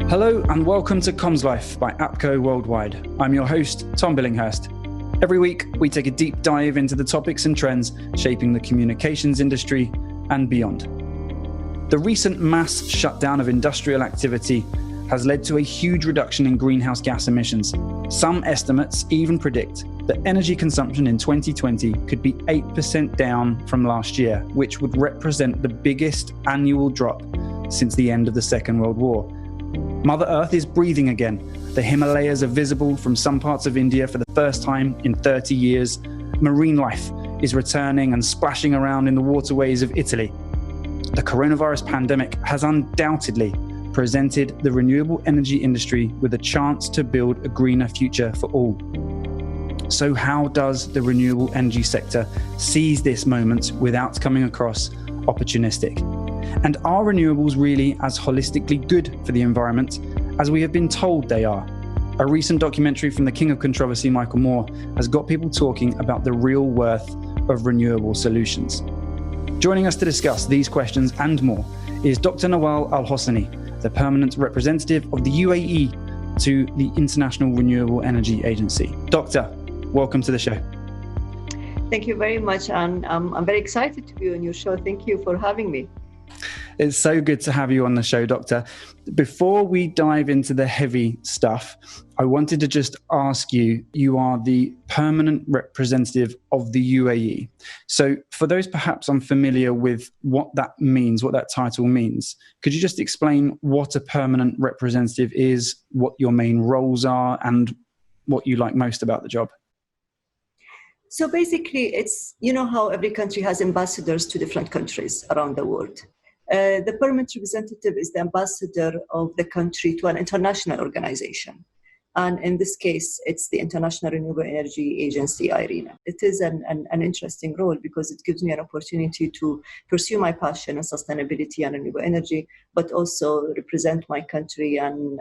Hello and welcome to Comms Life by APCO Worldwide. I'm your host, Tom Billinghurst. Every week, we take a deep dive into the topics and trends shaping the communications industry and beyond. The recent mass shutdown of industrial activity has led to a huge reduction in greenhouse gas emissions. Some estimates even predict that energy consumption in 2020 could be 8% down from last year, which would represent the biggest annual drop since the end of the Second World War. Mother Earth is breathing again. The Himalayas are visible from some parts of India for the first time in 30 years. Marine life is returning and splashing around in the waterways of Italy. The coronavirus pandemic has undoubtedly presented the renewable energy industry with a chance to build a greener future for all. So how does the renewable energy sector seize this moment without coming across opportunistic? And are renewables really as holistically good for the environment as we have been told they are? A recent documentary from the King of Controversy, Michael Moore, has got people talking about the real worth of renewable solutions. Joining us to discuss these questions and more is Dr. Nawal Al-Hosany, the permanent representative of the UAE to the International Renewable Energy Agency. Doctor, welcome to the show. Thank you very much, and I'm very excited to be on your show. Thank you for having me. It's so good to have you on the show, Doctor. Before we dive into the heavy stuff, I wanted to just ask you, you are the permanent representative of the UAE. So for those perhaps unfamiliar with what that means, what that title means, could you just explain what a permanent representative is, what your main roles are, and what you like most about the job? So basically, it's, you know how every country has ambassadors to different countries around the world. The permanent representative is the ambassador of the country to an international organization. And in this case, it's the International Renewable Energy Agency, IRENA. It is an interesting role because it gives me an opportunity to pursue my passion in sustainability and renewable energy, but also represent my country and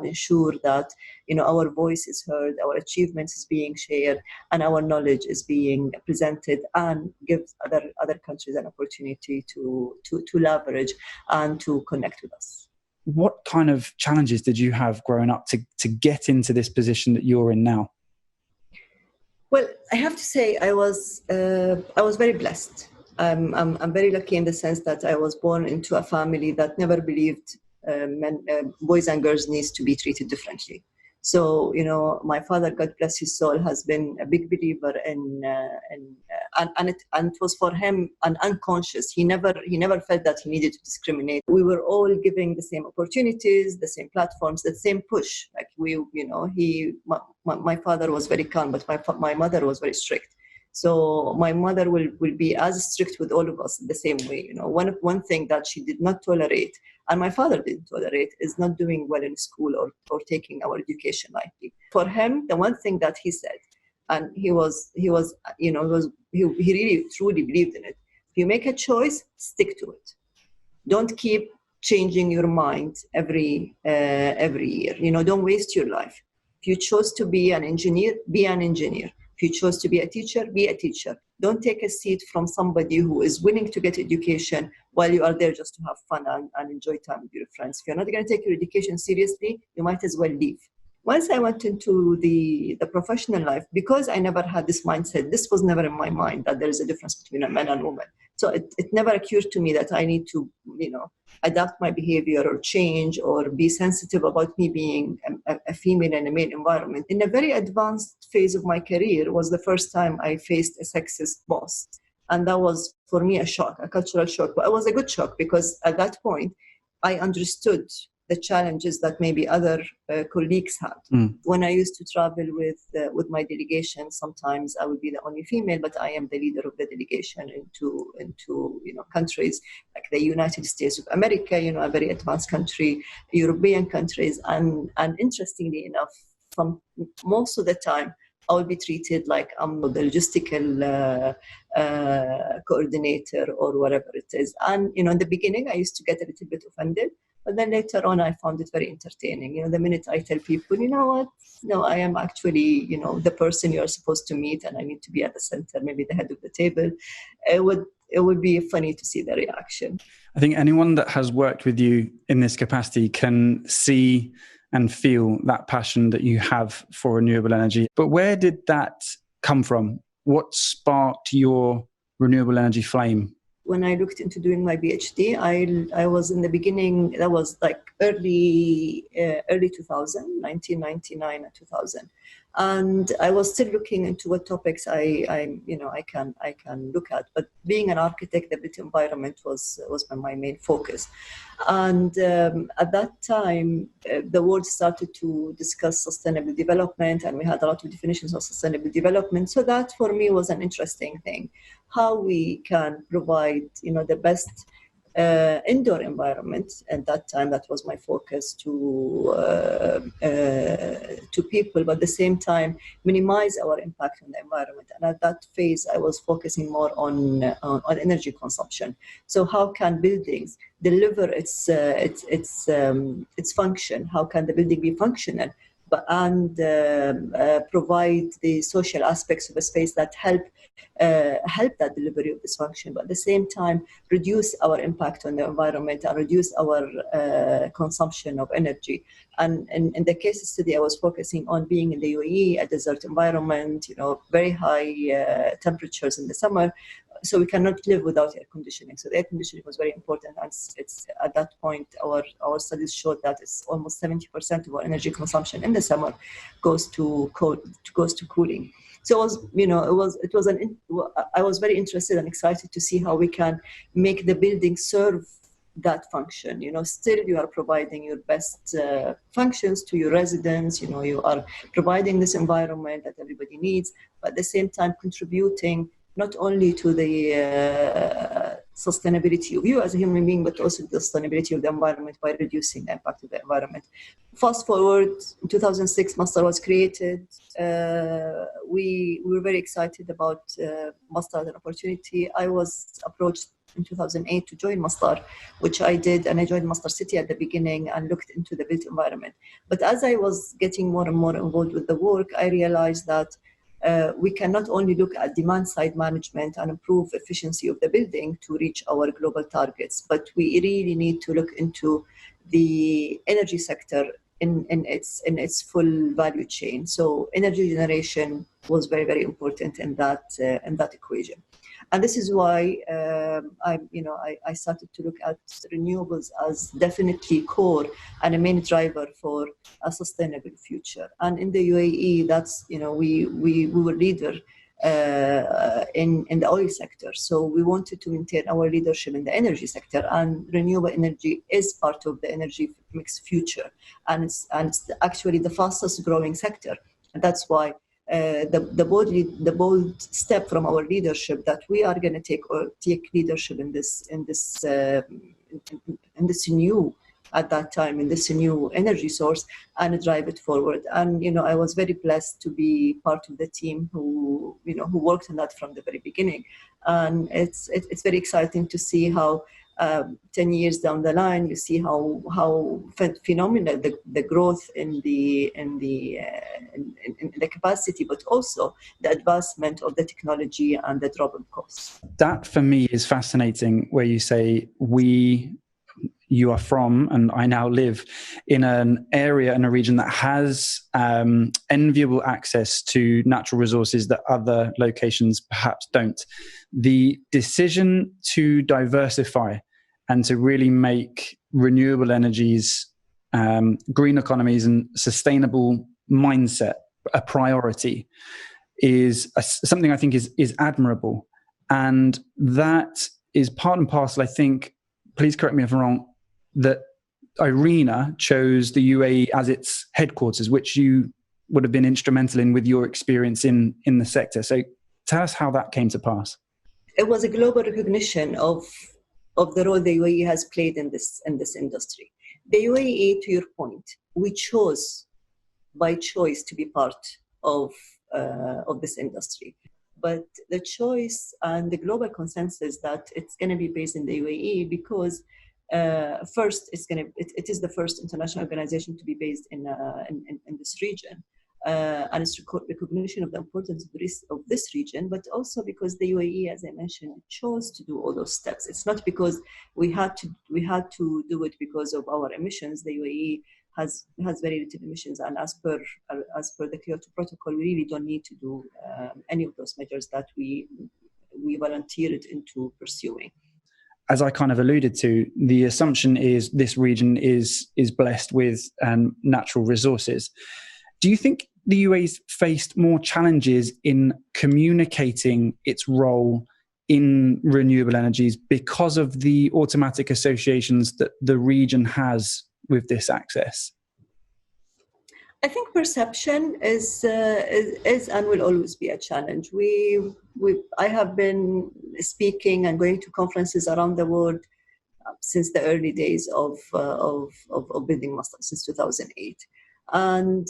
ensure that, you know, our voice is heard, our achievements is being shared, and our knowledge is being presented, and gives other countries an opportunity to leverage and to connect with us. What kind of challenges did you have growing up to get into this position that you're in now? Well, I have to say I was very blessed. I'm very lucky in the sense that I was born into a family that never believed boys and girls needs to be treated differently. So, you know, my father, God bless his soul, has been a big believer and it was for him an unconscious. He never felt that he needed to discriminate. We were all giving the same opportunities, the same platforms, the same push. Like my father was very calm, but my mother was very strict. So my mother will be as strict with all of us the same way. You know, one thing that she did not tolerate, and my father didn't tolerate, is not doing well in school or taking our education lightly. For him, the one thing that he said, and he really truly believed in it. If you make a choice, stick to it. Don't keep changing your mind every year. You know, don't waste your life. If you chose to be an engineer, be an engineer. If you chose to be a teacher, be a teacher. Don't take a seat from somebody who is willing to get education while you are there just to have fun and enjoy time with your friends. If you're not going to take your education seriously, you might as well leave. Once I went into the professional life, because I never had this mindset, this was never in my mind that there is a difference between a man and a woman. So it never occurred to me that I need to, you know, adapt my behavior or change or be sensitive about me being a female in a male environment. In a very advanced phase of my career was the first time I faced a sexist boss. And that was, for me, a shock, a cultural shock. But it was a good shock because at that point, I understood the challenges that maybe other colleagues had. When I used to travel with my delegation, sometimes I would be the only female, but I am the leader of the delegation into countries like the United States of America, you know, a very advanced country, European countries, and interestingly enough, from most of the time, I will be treated like I'm the logistical coordinator or whatever it is. And, you know, in the beginning, I used to get a little bit offended. But then later on, I found it very entertaining. You know, the minute I tell people, you know what, no, I am actually, you know, the person you're supposed to meet and I need to be at the center, maybe the head of the table. it would be funny to see the reaction. I think anyone that has worked with you in this capacity can see and feel that passion that you have for renewable energy. But where did that come from? What sparked your renewable energy flame? When I looked into doing my PhD, I was in the beginning, that was like early 2000, 1999 and 2000. And I was still looking into what topics I can look at. But being an architect, the built environment was my main focus. And at that time, the world started to discuss sustainable development, and we had a lot of definitions of sustainable development. So that for me was an interesting thing, how we can provide, the best indoor environment. At that time, that was my focus to people, but at the same time minimize our impact on the environment. And at that phase, I was focusing more on energy consumption. So how can buildings deliver its function? How can the building be functional, and provide the social aspects of a space that help that delivery of this function, but at the same time reduce our impact on the environment and reduce our consumption of energy. And in the case study, I was focusing on being in the UAE, a desert environment, very high temperatures in the summer. So we cannot live without air conditioning. So the air conditioning was very important. And it's at that point, our studies showed that it's almost 70% of our energy consumption in the summer goes to cooling. So I was very interested and excited to see how we can make the building serve that function. Still you are providing your best functions to your residents. You are providing this environment that everybody needs, but at the same time contributing not only to the sustainability of you as a human being, but also the sustainability of the environment by reducing the impact of the environment. Fast forward, in 2006, Masdar was created. We were very excited about Masdar as an opportunity. I was approached in 2008 to join Masdar, which I did, and I joined Masdar City at the beginning and looked into the built environment. But as I was getting more and more involved with the work, I realized that we can not only look at demand side management and improve efficiency of the building to reach our global targets, but we really need to look into the energy sector in its full value chain. So energy generation was very, very important in that equation. And this is why I started to look at renewables as definitely core and a main driver for a sustainable future. And in the UAE, that's we were leader in the oil sector. So we wanted to maintain our leadership in the energy sector, and renewable energy is part of the energy mix future, and it's actually the fastest growing sector. And that's why the bold step from our leadership that we are going to take leadership in this new, at that time, in this new energy source, and drive it forward. And I was very blessed to be part of the team who worked on that from the very beginning. And it's very exciting to see how 10 years down the line, you see how phenomenal the growth in the capacity, but also the advancement of the technology and the drop in costs. That for me is fascinating, where you say you are from, and I now live in an area and a region that has enviable access to natural resources that other locations perhaps don't. The decision to diversify and to really make renewable energies, green economies and sustainable mindset a priority is something I think is admirable. And that is part and parcel, I think, please correct me if I'm wrong, that IRENA chose the UAE as its headquarters, which you would have been instrumental in with your experience in the sector. So tell us how that came to pass. It was a global recognition of the role the UAE has played in this industry. The UAE, to your point, we chose by choice to be part of this industry. But the choice and the global consensus that it's going to be based in the UAE because first, it is the first international organization to be based in this region. and its recognition of the importance of this region, but also because the UAE, as I mentioned, chose to do all those steps. It's not because we had to do it because of our emissions. The UAE has very little emissions, and as per the Kyoto Protocol, we really don't need to do any of those measures that we volunteered into pursuing. As I kind of alluded to, the assumption is this region is blessed with natural resources. Do you think the UAE's faced more challenges in communicating its role in renewable energies because of the automatic associations that the region has with this access? I think perception is and will always be a challenge. I have been speaking and going to conferences around the world since the early days of building Masdar, since 2008, and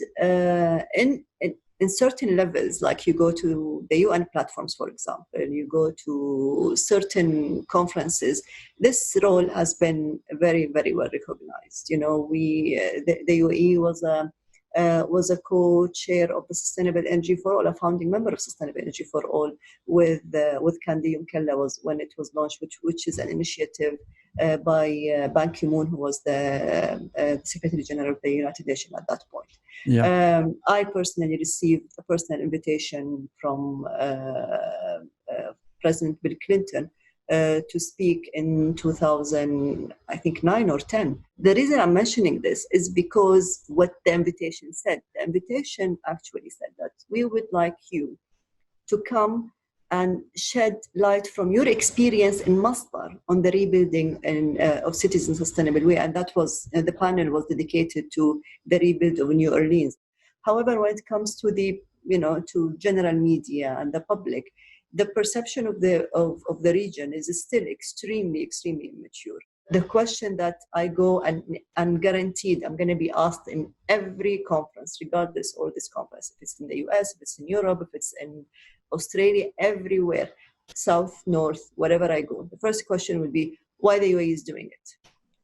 in certain levels, like you go to the UN platforms, for example, you go to certain conferences, this role has been very, very well recognized. You know, the UAE was a co-chair of the Sustainable Energy for All, a founding member of Sustainable Energy for All, with Kandi Yumkella when it was launched, which is an initiative by Ban Ki-moon, who was the Secretary General of the United Nations at that point. Yeah. I personally received a personal invitation from President Bill Clinton to speak in 2009 or 10. The reason I'm mentioning this is because what the invitation said. The invitation actually said that we would like you to come and shed light from your experience in Masdar on the rebuilding of cities in a sustainable way. And that was, the panel was dedicated to the rebuild of New Orleans. However, when it comes to to general media and the public, the perception of the region is still extremely, extremely immature. The question that I go and guaranteed I'm going to be asked in every conference, regardless of this conference, if it's in the US, if it's in Europe, if it's in Australia, everywhere, south, north, wherever I go, the first question would be, why the UAE is doing it?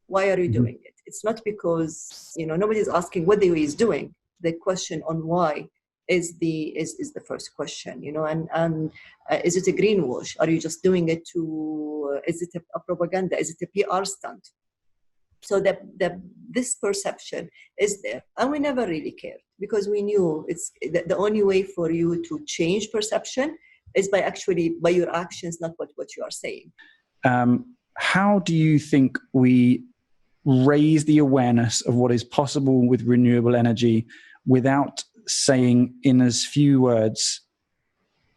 Why are you doing it? It's not because, nobody's asking what the UAE is doing. The question on why is the first question, and is it a greenwash? Are you just doing it is it a propaganda? Is it a PR stunt? So this perception is there, and we never really cared because we knew it's the only way for you to change perception is by your actions, not what you are saying. How do you think we raise the awareness of what is possible with renewable energy without saying in as few words,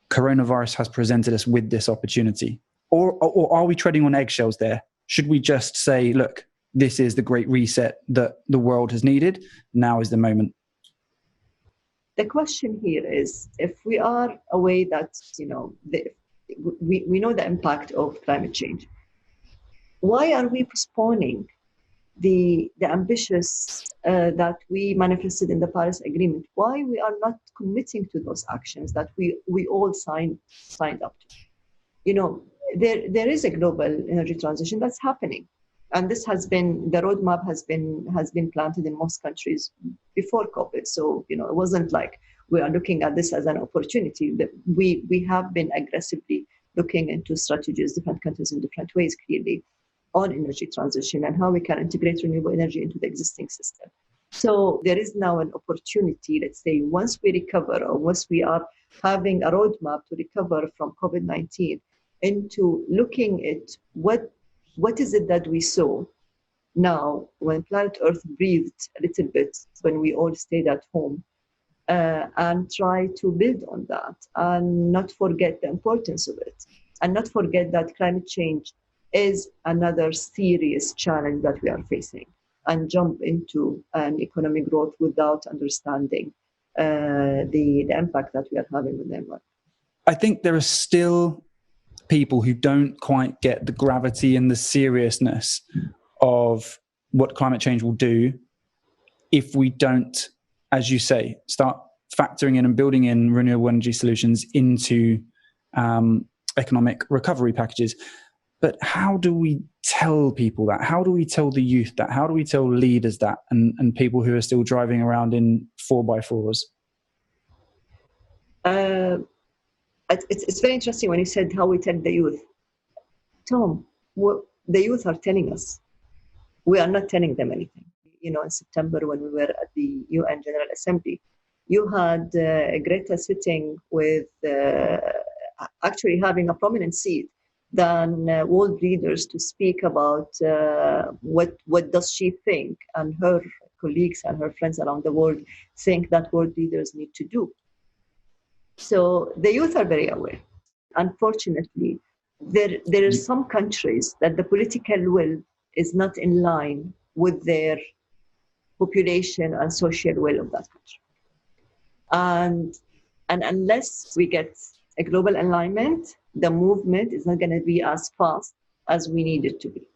coronavirus has presented us with this opportunity? Or are we treading on eggshells there? Should we just say, look, this is the great reset that the world has needed. Now is the moment. The question here is, if we are aware that, we know the impact of climate change, why are we postponing the ambitious that we manifested in the Paris Agreement? Why we are not committing to those actions that we all signed up to? There is a global energy transition that's happening, and the roadmap has been planted in most countries before COVID. So it wasn't like we are looking at this as an opportunity. We have been aggressively looking into strategies, different countries in different ways, clearly, on energy transition and how we can integrate renewable energy into the existing system. So there is now an opportunity, let's say, once we recover or once we are having a roadmap to recover from COVID-19, into looking at what is it that we saw now when planet Earth breathed a little bit, when we all stayed at home, and try to build on that and not forget the importance of it and not forget that climate change is another serious challenge that we are facing, and jump into an economic growth without understanding the impact that we are having on the environment. I think there are still people who don't quite get the gravity and the seriousness of what climate change will do if we don't, as you say, start factoring in and building in renewable energy solutions into economic recovery packages. But how do we tell people that? How do we tell the youth that? How do we tell leaders that, and people who are still driving around in 4x4s? Uh, it's very interesting when you said how we tell the youth. Tom, the youth are telling us. We are not telling them anything. You know, in September when we were at the UN General Assembly, you had Greta sitting with actually having a prominent seat than world leaders to speak about what does she think, and her colleagues and her friends around the world think that world leaders need to do. So the youth are very aware. Unfortunately, there are some countries that the political will is not in line with their population and social will of that country. And unless we get a global alignment, the movement is not going to be as fast as we need it to be.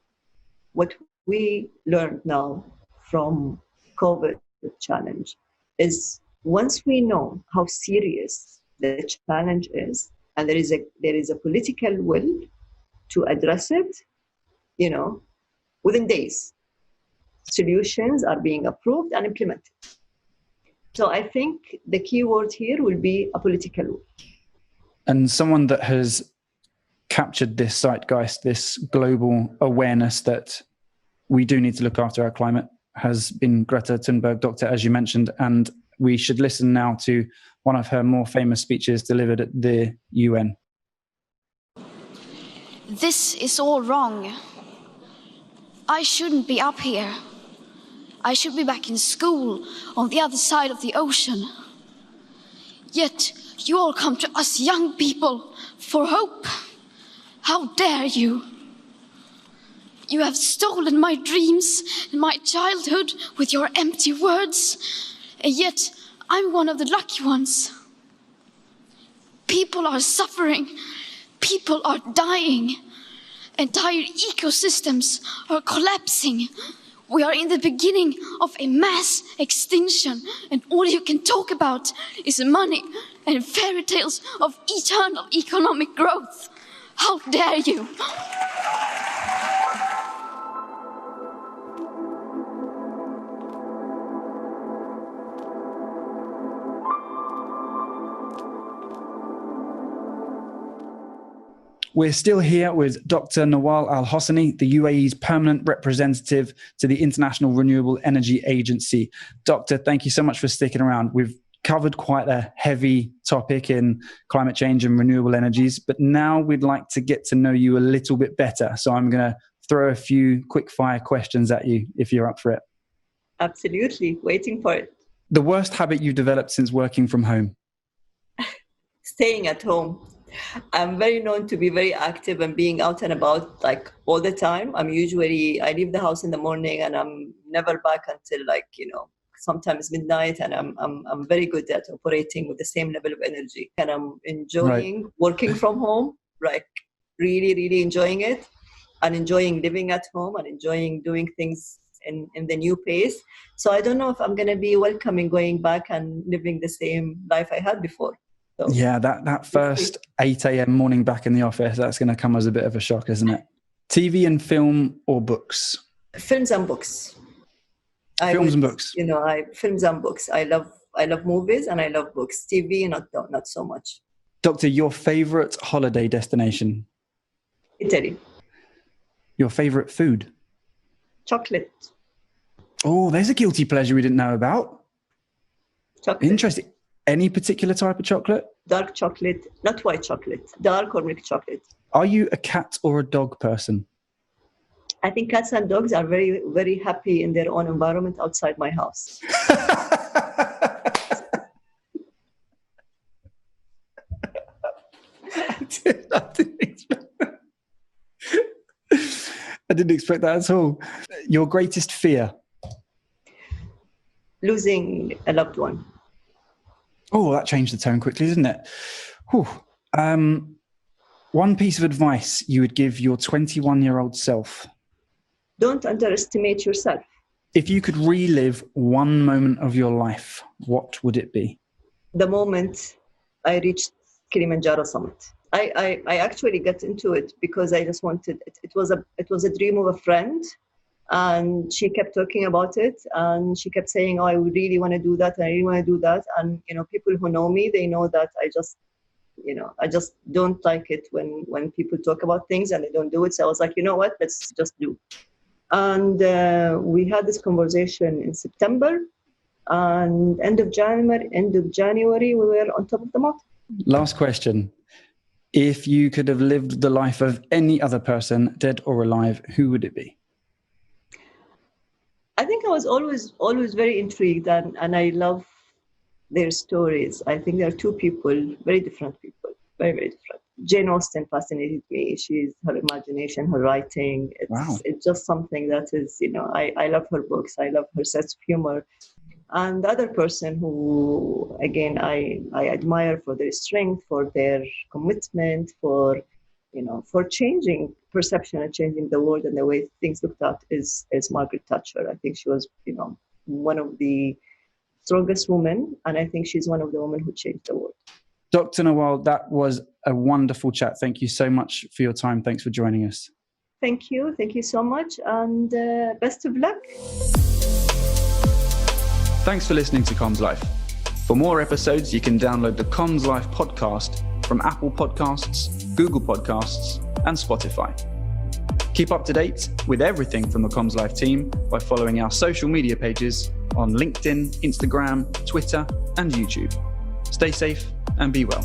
What we learned now from COVID challenge is once we know how serious the challenge is, and there is a political will to address it, you know, within days, solutions are being approved and implemented. So I think the key word here will be a political will. And someone that has captured this zeitgeist, this global awareness that we do need to look after our climate, has been Greta Attenberg, Doctor, as you mentioned. And we should listen now to one of her more famous speeches delivered at the UN. This is all wrong. I shouldn't be up here. I should be back in school on the other side of the ocean. Yet you all come to us young people for hope. How dare you? You have stolen my dreams and my childhood with your empty words, and yet I'm one of the lucky ones. People are suffering. People are dying. Entire ecosystems are collapsing. We are in the beginning of a mass extinction, and all you can talk about is money and fairy tales of eternal economic growth. How dare you? We're still here with Dr. Nawal Al-Hosany, the UAE's permanent representative to the International Renewable Energy Agency. Doctor, thank you so much for sticking around. We've covered quite a heavy topic in climate change and renewable energies, but now we'd like to get to know you a little bit better. So I'm going to throw a few quick-fire questions at you if you're up for it. Absolutely, waiting for it. The worst habit you've developed since working from home? Staying at home. I'm very known to be very active and being out and about like all the time. I leave the house in the morning and I'm never back until sometimes midnight, and I'm very good at operating with the same level of energy, and I'm enjoying working from home, like really, really enjoying it, and enjoying living at home and enjoying doing things in the new pace. So I don't know if I'm going to be welcoming going back and living the same life I had before. So, yeah, that first 8 a.m. morning back in the office, that's going to come as a bit of a shock, isn't it? TV and film or books? Films and books. Films and books. Films and books. I love movies and I love books. TV, not so much. Doctor, your favorite holiday destination? Italy. Your favorite food? Chocolate. Oh, there's a guilty pleasure we didn't know about. Chocolate. Interesting. Any particular type of chocolate? Dark chocolate, not white chocolate. Dark or milk chocolate. Are you a cat or a dog person? I think cats and dogs are very, very happy in their own environment outside my house. I didn't expect that at all. Your greatest fear? Losing a loved one. Oh, that changed the tone quickly, didn't it? Whew. One piece of advice you would give your 21-year-old self? Don't underestimate yourself. If you could relive one moment of your life, what would it be? The moment I reached Kilimanjaro summit. I actually got into it because I just wanted it. It was a dream of a friend And she kept talking about it, and she kept saying, "Oh, I really want to do that. I really want to do that." And people who know me, they know that I just don't like it when people talk about things and they don't do it. So I was like, you know what? Let's just do. And we had this conversation in September, and end of January, we were on top of the mountain. Last question. If you could have lived the life of any other person, dead or alive, who would it be? I think I was always very intrigued, and I love their stories. I think there are two people, very different people, very, very different. Jane Austen fascinated me. Her imagination, her writing. It's just something that is, I love her books. I love her sense of humor. And the other person who, again, I admire for their strength, for their commitment, for changing perception and changing the world and the way things looked at is Margaret Thatcher. I think she was, one of the strongest women, and I think she's one of the women who changed the world. Dr. Nawal, that was a wonderful chat. Thank you so much for your time. Thanks for joining us. Thank you so much, and best of luck. Thanks for listening to Comms Life. For more episodes, you can download the Comms Life podcast from Apple Podcasts, Google Podcasts, and Spotify. Keep up to date with everything from the Comms Life team by following our social media pages on LinkedIn, Instagram, Twitter, and YouTube. Stay safe and be well.